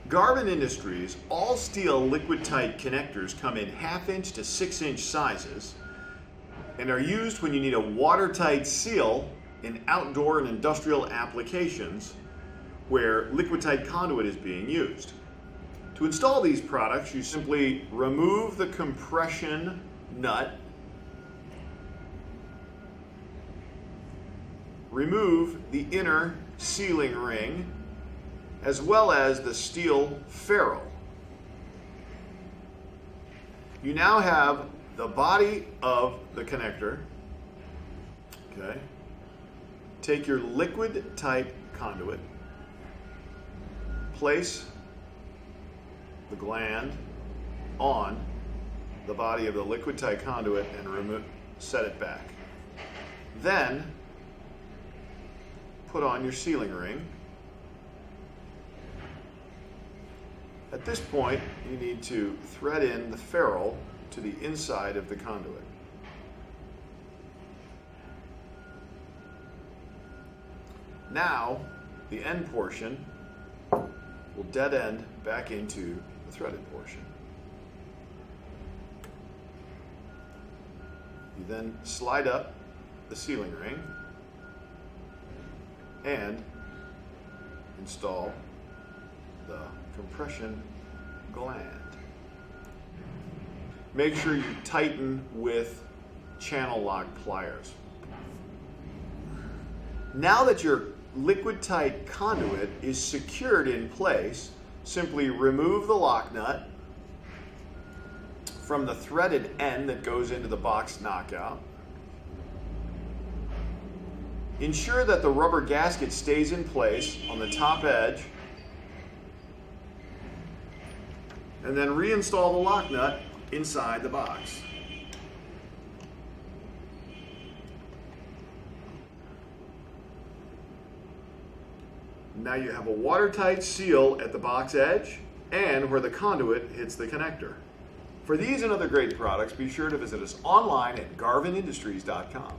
Garvin Industries all-steel liquid-tight connectors come in 1/2 inch to 6 inch sizes and are used when you need a watertight seal in outdoor and industrial applications where liquid-tight conduit is being used. To install these products, you simply remove the compression nut, remove the inner sealing ring, as well as the steel ferrule. You now have the body of the connector. Okay. Take your liquid type conduit, place the gland on the body of the liquid type conduit and set it back. Then put on your sealing ring. At this point, you need to thread in the ferrule to the inside of the conduit. Now, the end portion will dead end back into the threaded portion. You then slide up the sealing ring and install the compression gland. Make sure you tighten with channel lock pliers. Now that your liquid tight conduit is secured in place, simply remove the lock nut from the threaded end that goes into the box knockout. Ensure that the rubber gasket stays in place on the top edge, and then reinstall the lock nut inside the box. Now you have a watertight seal at the box edge and where the conduit hits the connector. For these and other great products, be sure to visit us online at garvinindustries.com.